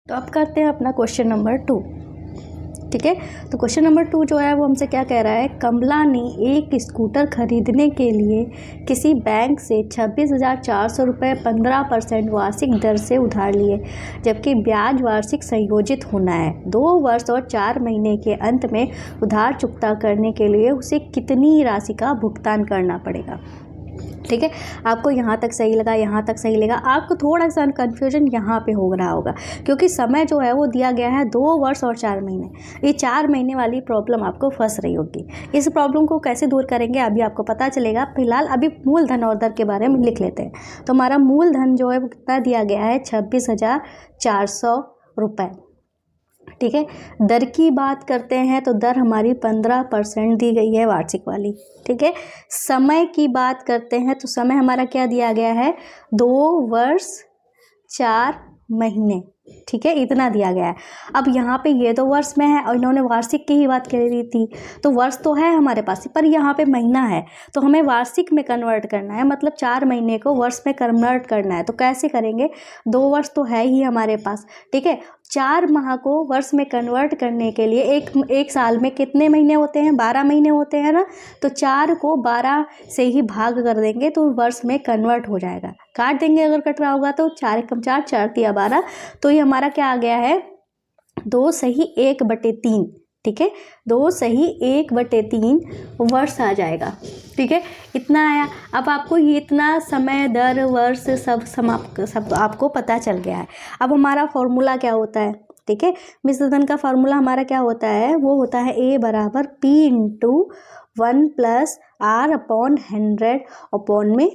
तो अब करते हैं अपना क्वेश्चन नंबर 2। ठीक है, तो क्वेश्चन नंबर 2 जो है वो हमसे क्या कह रहा है, कमला ने एक स्कूटर खरीदने के लिए किसी बैंक से 26,400 रुपये 15% वार्षिक दर से उधार लिए, जबकि ब्याज वार्षिक संयोजित होना है। 2 वर्ष और 4 महीने के अंत में उधार चुकता करने के लिए उसे कितनी राशि का भुगतान करना पड़ेगा। ठीक है, आपको यहाँ तक सही लगा, यहाँ तक सही लगा। आपको थोड़ा सा कन्फ्यूजन यहाँ पे हो रहा होगा क्योंकि समय जो है वो दिया गया है 2 वर्ष और 4 महीने। ये 4 महीने वाली प्रॉब्लम आपको फंस रही होगी। इस प्रॉब्लम को कैसे दूर करेंगे अभी आपको पता चलेगा। फिलहाल अभी मूलधन और दर के बारे में लिख लेते हैं। तो हमारा मूलधन जो है वो कितना दिया गया है, 26,400 रुपये। ठीक है, दर की बात करते हैं तो दर हमारी 15% दी गई है वार्षिक वाली। ठीक है, समय की बात करते हैं तो समय हमारा क्या दिया गया है, 2 वर्ष 4 महीने। ठीक है, इतना दिया गया है। अब यहाँ पे ये तो वर्ष में है और इन्होंने वार्षिक की ही बात करी थी, तो वर्ष तो है हमारे पास, पर यहाँ पे महीना है तो हमें वार्षिक में कन्वर्ट करना है, मतलब 4 महीने को वर्ष में कन्वर्ट करना है। तो कैसे करेंगे, 2 वर्ष तो है ही हमारे पास। ठीक है, 4 माह को वर्ष में कन्वर्ट करने के लिए एक साल में कितने महीने होते हैं, 12 महीने होते हैं ना। तो 4 को 12 से ही भाग कर देंगे तो वर्ष में कन्वर्ट हो जाएगा। काट देंगे अगर कट रहा होगा तो 4 एकम 4, 4 तिया 12। तो ये हमारा क्या आ गया है, 2 सही 1/3। ठीक है, 2 सही 1/3 वर्ष आ जाएगा। ठीक है, इतना आया। अब आपको ये इतना समय, दर, वर्ष सब आपको पता चल गया है। अब हमारा फॉर्मूला क्या होता है, ठीक है, मिश्रधन का फार्मूला हमारा क्या होता है, वो होता है A = P × 1 + R/100 अपॉन में,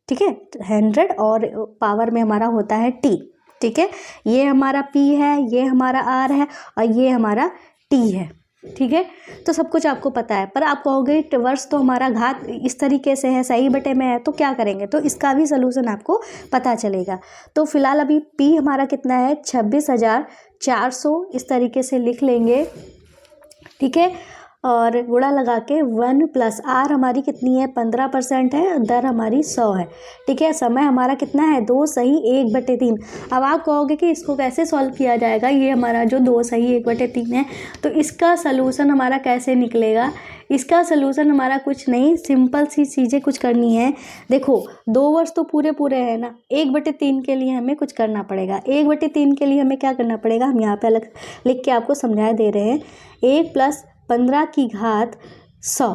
ठीक है, 100 और पावर में हमारा होता है T। ठीक है, ये हमारा P है, ये हमारा R है और ये हमारा T है। ठीक है, तो सब कुछ आपको पता है। पर आप कहोगे वर्ष तो हमारा घात इस तरीके से है, सही बटे में है, तो क्या करेंगे, तो इसका भी सलूशन आपको पता चलेगा। तो फिलहाल अभी P हमारा कितना है, 26,400, इस तरीके से लिख लेंगे। ठीक है, और गुणा लगा के 1 + R हमारी कितनी है, 15% है, दर हमारी 100 है। ठीक है, समय हमारा कितना है, 2 सही 1/3। अब आप कहोगे कि इसको कैसे सॉल्व किया जाएगा, ये हमारा जो 2 सही 1/3 है, तो इसका सलूशन हमारा कैसे निकलेगा। इसका सलूशन हमारा कुछ नहीं, सिंपल सी चीज़ें कुछ करनी है। देखो 2 वर्ष तो पूरे है ना, 1/3 के लिए हमें कुछ करना पड़ेगा। 1/3 के लिए हमें क्या करना पड़ेगा, हम यहाँ पे अलग लिख के आपको समझा दे रहे हैं। 1 + 15 की घात 100।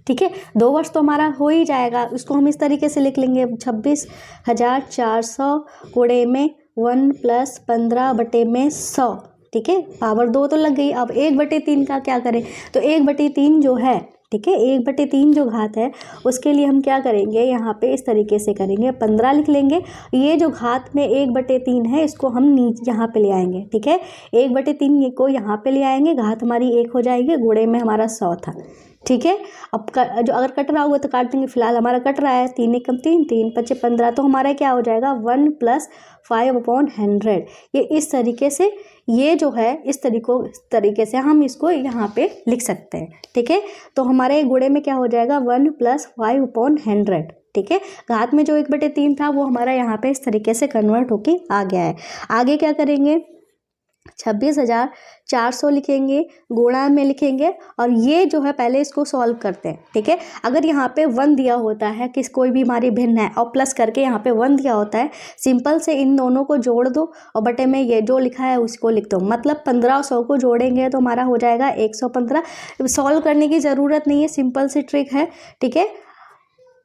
ठीक है, 2 वर्ष तो हमारा हो ही जाएगा। उसको हम इस तरीके से लिख लेंगे, 26,400 गुणे में 1 + 15/100। ठीक है, पावर 2 तो लग गई। अब 1/3 का क्या करें, तो 1/3 जो है, ठीक है, 1/3 जो घात है उसके लिए हम क्या करेंगे, यहाँ पे इस तरीके से करेंगे, 15 लिख लेंगे। ये जो घात में 1/3 है इसको हम नीचे यहाँ पे ले आएंगे। ठीक है, 1/3 को यहाँ पे ले आएंगे, घात हमारी 1 हो जाएगी, गुणे में हमारा 100 था। ठीक है, अब जो अगर कट रहा होगा तो काट देंगे। फिलहाल हमारा कट रहा है, 3 एकम 3, 3 × 5 = 15। तो हमारा क्या हो जाएगा, 1 + 5/100। ये इस तरीके से, ये जो है इस तरीके से हम इसको यहाँ पे लिख सकते हैं। ठीक है, तो हमारे गुणे में क्या हो जाएगा, 1 + 5/100। ठीक है, घात में जो 1/3 था वो हमारा यहाँ पे इस तरीके से कन्वर्ट होके आ गया है। आगे क्या करेंगे, 26,400 लिखेंगे, गुणा में लिखेंगे और ये जो है पहले इसको सॉल्व करते हैं। ठीक है, अगर यहाँ पे 1 दिया होता है कि कोई भी हमारी भिन्न है और प्लस करके यहाँ पे 1 दिया होता है, सिंपल से इन दोनों को जोड़ दो और बटे में ये जो लिखा है उसको लिख दो। मतलब 15 और 100 को जोड़ेंगे तो हमारा हो जाएगा 115। सॉल्व करने की ज़रूरत नहीं है, सिंपल सी ट्रिक है। ठीक है,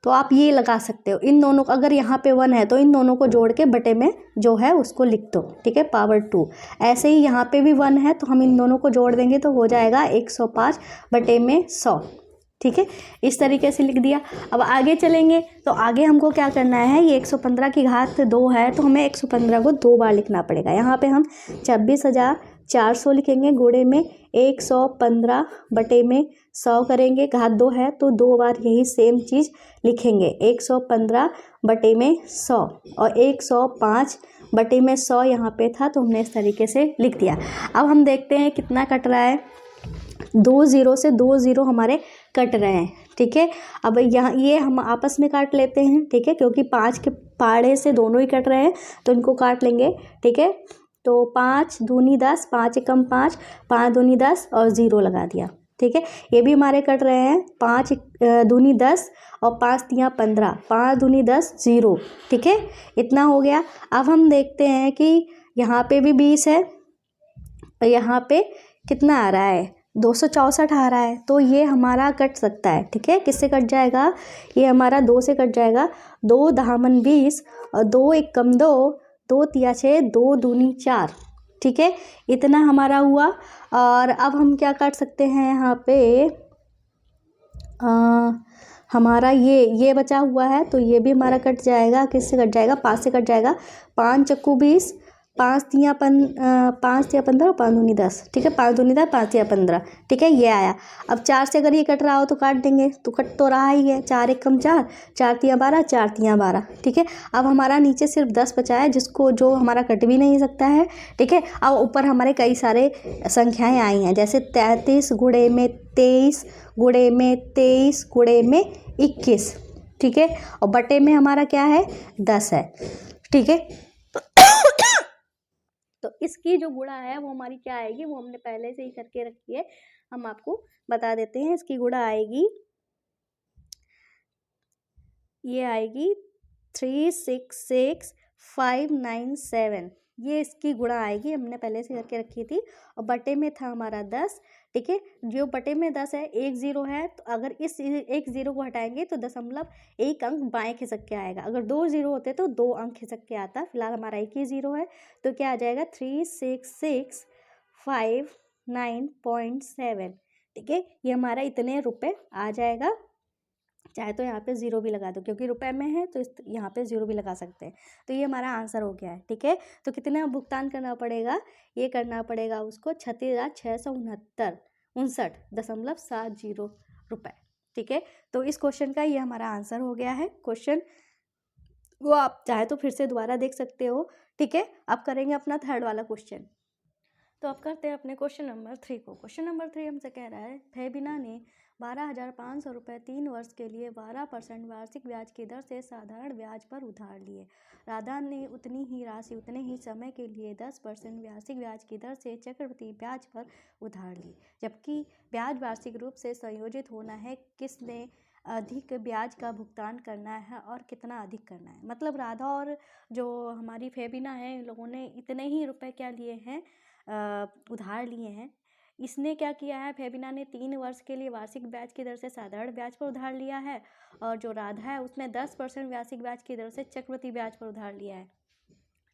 तो आप ये लगा सकते हो, इन दोनों को, अगर यहाँ पे 1 है तो इन दोनों को जोड़ के बटे में जो है उसको लिख दो। ठीक है, पावर 2। ऐसे ही यहाँ पे भी 1 है तो हम इन दोनों को जोड़ देंगे तो हो जाएगा 105/100। ठीक है, इस तरीके से लिख दिया। अब आगे चलेंगे तो आगे हमको क्या करना है, ये 115 की घात 2 है तो हमें 115 को 2 बार लिखना पड़ेगा। यहाँ पे हम 26,400 लिखेंगे, गुणे में 115/100 करेंगे, घात 2 है तो 2 बार यही सेम चीज़ लिखेंगे, 115/100 और 105/100 यहाँ पे था तो हमने इस तरीके से लिख दिया। अब हम देखते हैं कितना कट रहा है, 2 0 से 2 0 हमारे कट रहे हैं। ठीक है, अब यहाँ ये हम आपस में काट लेते हैं। ठीक है, क्योंकि 5 के पाड़े से दोनों ही कट रहे हैं तो इनको काट लेंगे। ठीक है, तो 5 दूनी 10, 5 एकम 5, 5 दूनी 10 और 0 लगा दिया। ठीक है, ये भी हमारे कट रहे हैं। 5 दूनी 10 और 5 तियाँ 15, 5 दूनी 10 0। ठीक है, इतना हो गया। अब हम देखते हैं कि यहाँ पे भी 20 है और यहाँ पे कितना आ रहा है, 264 आ रहा है, तो ये हमारा कट सकता है। ठीक है, किससे कट जाएगा, ये हमारा 2 से कट जाएगा। 2 दामन 20 और 2 एकम 2, 2 तिया 6, 2 दूनी 4। ठीक है, इतना हमारा हुआ। और अब हम क्या काट सकते हैं यहाँ पे, हमारा ये बचा हुआ है, तो ये भी हमारा कट जाएगा। किससे कट जाएगा, 5 से कट जाएगा। 5 चक्कू 20, 5 तिया 15 और 5 दूनी 10। ठीक है, 5 दूनी 10, 5 तिया 15। ठीक है, ये आया। अब 4 से अगर ये कट रहा हो तो काट देंगे, तो कट तो रहा ही है। 4 एकम 4, 4 तिया 12, 4 तिया 12। ठीक है, अब हमारा नीचे सिर्फ 10 बचा है, जो हमारा कट भी नहीं सकता है। ठीक है, अब ऊपर हमारे कई सारे संख्याएं आई हैं, जैसे 33 गुणे में 23, गुणे में 23, गुणे में 21। ठीक है, और बटे में हमारा क्या है, 10 है। ठीक है, तो इसकी जो गुणा है वो हमारी क्या आएगी, वो हमने पहले से ही करके रखी है, हम आपको बता देते हैं। इसकी गुणा आएगी, ये आएगी 366597। ये इसकी गुणा आएगी, हमने पहले से करके रखी थी। और बटे में था हमारा 10। ठीक है, जो बटे में 10 है, 1 0 है, तो अगर इस 1 0 को हटाएंगे तो 1 अंक बाएं खिसक के आएगा। अगर 2 0 होते तो 2 अंक खिसक के आता। फिलहाल हमारा 1 ही 0 है, तो क्या आ जाएगा, 366597। ठीक है, ये हमारा इतने रुपए आ जाएगा। चाहे तो यहाँ पे 0 भी लगा दो, क्योंकि रुपए में है तो यहाँ पे 0 भी लगा सकते हैं। तो ये हमारा आंसर हो गया है। ठीक है, तो कितना भुगतान करना पड़ेगा, ये करना पड़ेगा उसको 36,669.70 रुपये। ठीक है, तो इस क्वेश्चन का ये हमारा आंसर हो गया है। क्वेश्चन वो आप चाहे तो फिर से दोबारा देख सकते हो। ठीक है, अब करेंगे अपना थर्ड वाला क्वेश्चन। तो अब करते हैं अपने क्वेश्चन नंबर 3 को। क्वेश्चन नंबर 3 हमसे कह रहा है, फेबिना ने 12,500 रुपये 3 वर्ष के लिए 12% वार्षिक ब्याज की दर से साधारण ब्याज पर उधार लिए। राधा ने उतनी ही राशि उतने ही समय के लिए 10% वार्षिक ब्याज की दर से चक्रवृद्धि ब्याज पर उधार ली। जबकि ब्याज वार्षिक रूप से संयोजित होना है, किसने अधिक ब्याज का भुगतान करना है और कितना अधिक करना है। मतलब राधा और जो हमारी फेबिना है, इन लोगों ने इतने ही रुपए क्या लिए हैं, उधार लिए हैं। इसने क्या किया है, फेबिना ने 3 वर्ष के लिए वार्षिक ब्याज की दर से साधारण ब्याज पर उधार लिया है, और जो राधा है उसने 10% वार्षिक ब्याज की दर से चक्रवृद्धि ब्याज पर उधार लिया है।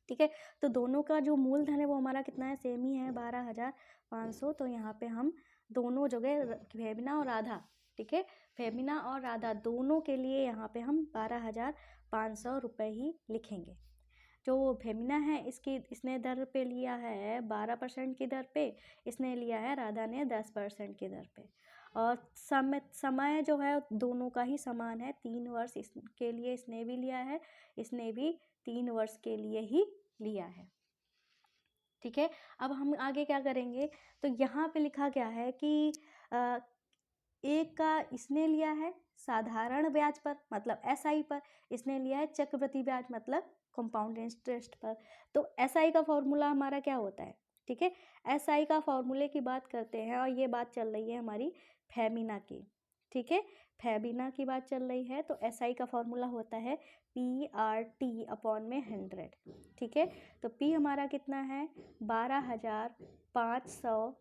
ठीक है, तो दोनों का जो मूलधन है वो हमारा कितना है, सेम ही है, 12,500। तो यहाँ पे हम दोनों जगह फेबिना और राधा, ठीक है, फेबिना और राधा दोनों के लिए यहाँ पे हम 12,500 रुपये ही लिखेंगे। जो फेमिना है इसने दर पे लिया है 12% की दर पे, इसने लिया है राधा ने 10% की दर पे। और समय जो है दोनों का ही समान है, 3 वर्ष इसके लिए इसने भी लिया है, इसने भी 3 वर्ष के लिए ही लिया है। ठीक है, अब हम आगे क्या करेंगे, तो यहाँ पे लिखा क्या है कि एक का इसने लिया है साधारण ब्याज पर, मतलब SI पर, इसने लिया है चक्रवृद्धि ब्याज मतलब कंपाउंड इंटरेस्ट पर। तो SI का फॉर्मूला हमारा क्या होता है, ठीक है, SI का फॉर्मूले की बात करते हैं, और ये बात चल रही है हमारी फेमिना की। ठीक है, फेबिना की बात चल रही है, तो SI का फॉर्मूला होता है PRT/100। ठीक है, तो P हमारा कितना है, 12,500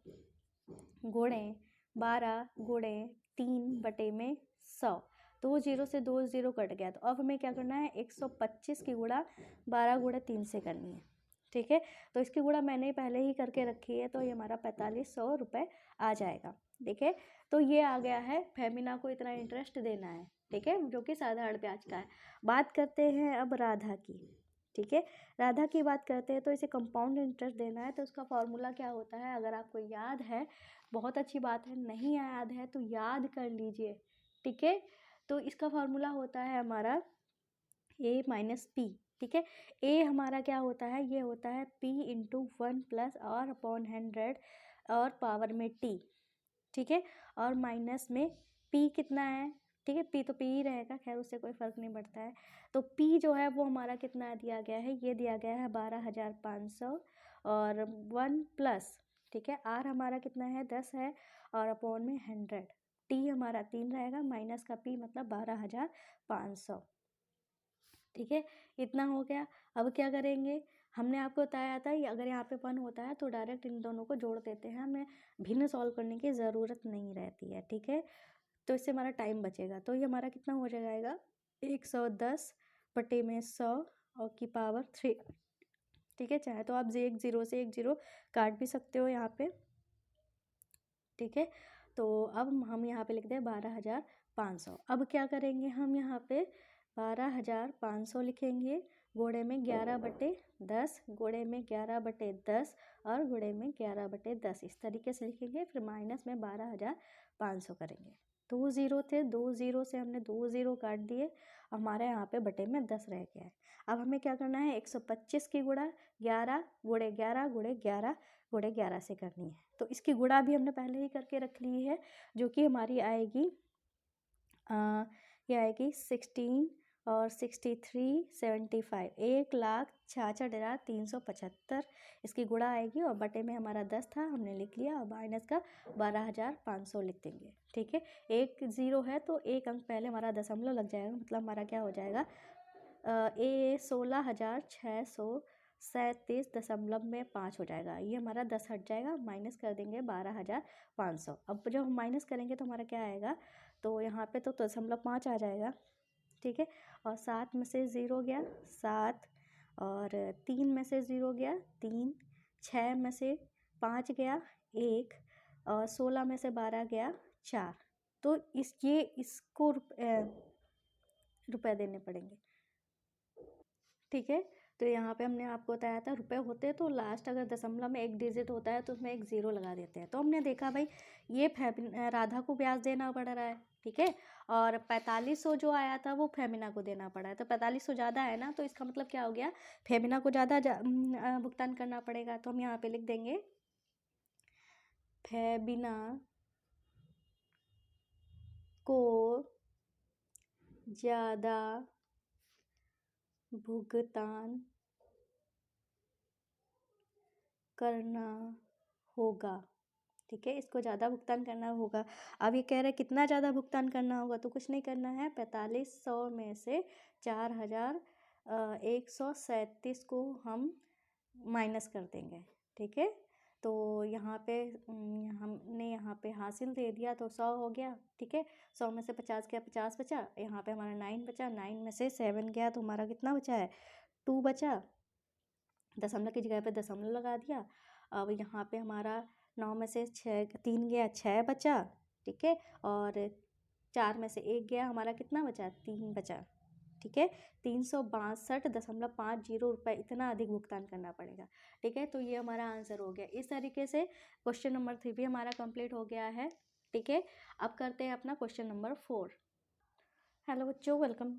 गुणे 12 गुणे 3/100। 2 0 से 2 0 कट गया, तो अब हमें क्या करना है, 125 की गुणा 12 गुणे 3 से करनी है। ठीक है, तो इसकी गुणा मैंने पहले ही करके रखी है, तो ये हमारा 4500 रुपये आ जाएगा। ठीक है, तो ये आ गया है, फेमिना को इतना इंटरेस्ट देना है। ठीक है, जो कि साधारण ब्याज का है। बात करते हैं अब राधा की। ठीक है, राधा की बात करते हैं, तो इसे कंपाउंड इंटरेस्ट देना है, तो उसका फॉर्मूला क्या होता है, अगर आपको याद है बहुत अच्छी बात है, नहीं याद है तो याद कर लीजिए। ठीक है, तो इसका फॉर्मूला होता है हमारा A माइनस P। ठीक है, A हमारा क्या होता है, ये होता है P इंटू 1 प्लस R/100 और पावर में T। ठीक है, और माइनस में P कितना है, ठीक है, P तो P ही रहेगा, खैर उससे कोई फ़र्क नहीं पड़ता है। तो P जो है वो हमारा कितना दिया गया है, ये दिया गया है 12,500, और 1 प्लस, ठीक है, आर हमारा कितना है 10 है और अपॉन में 100, टी हमारा 3 रहेगा, माइनस का पी मतलब 12,500, ठीक है, इतना हो गया। अब क्या करेंगे, हमने आपको बताया था अगर यहाँ पे 1 होता है तो डायरेक्ट इन दोनों को जोड़ देते हैं, हमें भिन्न सॉल्व करने की ज़रूरत नहीं रहती है, ठीक है। तो इससे हमारा टाइम बचेगा। तो ये हमारा कितना हो जाएगा 110 बटे में 100 और की पावर 3, ठीक है। चाहे तो आप एक ज़ीरो से एक ज़ीरो काट भी सकते हो यहाँ पे, ठीक है। तो अब हम यहाँ पे लिखते हैं 12,500। अब क्या करेंगे, हम यहाँ पे 12,500 लिखेंगे, गुणे में 11/10, गुणे में 11/10 और गुणे में 11/10, इस तरीके से लिखेंगे। फिर माइनस में 12,500 करेंगे। 2 ज़ीरो थे, 2 ज़ीरो से हमने 2 ज़ीरो काट दिए, हमारे यहाँ पे बटे में 10 रह गया है। अब हमें क्या करना है, 125 की गुणा 11 गुणे 11 गुणे 11 गुणे 11 से करनी है। तो इसकी गुणा भी हमने पहले ही करके रख ली है, जो कि हमारी आएगी ये आएगी 16 और 63 75, 1,66,375 इसकी गुणा आएगी और बटे में हमारा 10 था, हमने लिख लिया। और माइनस का 12,500 लिख देंगे, ठीक है। 1 ज़ीरो है तो एक अंक पहले हमारा दशमलव लग जाएगा, मतलब हमारा क्या हो जाएगा 16,637.5 हो जाएगा। ये हमारा 10 हट जाएगा, माइनस कर देंगे 12,500। अब जब हम माइनस करेंगे तो हमारा क्या आएगा, तो यहाँ पे तो 0.5 आ जाएगा, ठीक है। और 7 में से 0 गया 7, और 3 में से 0 गया 3, 6 में से 5 गया 1, और 16 में से 12 गया 4। तो इसको रुपए देने पड़ेंगे, ठीक है। तो यहाँ पे हमने आपको बताया था रुपए होते तो लास्ट अगर दशमलव में एक डिजिट होता है तो उसमें एक ज़ीरो लगा देते हैं। तो हमने देखा भाई ये राधा को ब्याज देना पड़ रहा है, ठीक है। और 4500 जो आया था वो फेमिना को देना पड़ा है, तो 4500 ज़्यादा है ना, तो इसका मतलब क्या हो गया, फेमिना को ज़्यादा भुगतान करना पड़ेगा। तो हम यहाँ पे लिख देंगे फेमिना को ज़्यादा भुगतान करना होगा, ठीक है। इसको ज़्यादा भुगतान करना होगा। अब ये कह रहे हैं कितना ज़्यादा भुगतान करना होगा, तो कुछ नहीं करना है, 4500 में से 4,137 को हम माइनस कर देंगे, ठीक है। तो यहाँ पे हमने यहाँ पे हासिल दे दिया तो 100 हो गया, ठीक है। 100 में से 50 गया 50 बचा, यहाँ पे हमारा 9 बचा, 9 में से 7 गया तो हमारा कितना बचा है 2 बचा, दशमलव की जगह पे दशमलव लगा दिया। अब यहाँ पे हमारा 9 में से 3 गया 6 बचा, ठीक है। और 4 में से 1 गया, हमारा कितना बचा 3 बचा, ठीक है। 362.50 रुपये इतना अधिक भुगतान करना पड़ेगा, ठीक है। तो ये हमारा आंसर हो गया। इस तरीके से क्वेश्चन नंबर 3 भी हमारा कंप्लीट हो गया है, ठीक है। अब करते हैं अपना क्वेश्चन नंबर 4। हेलो बच्चों, वेलकम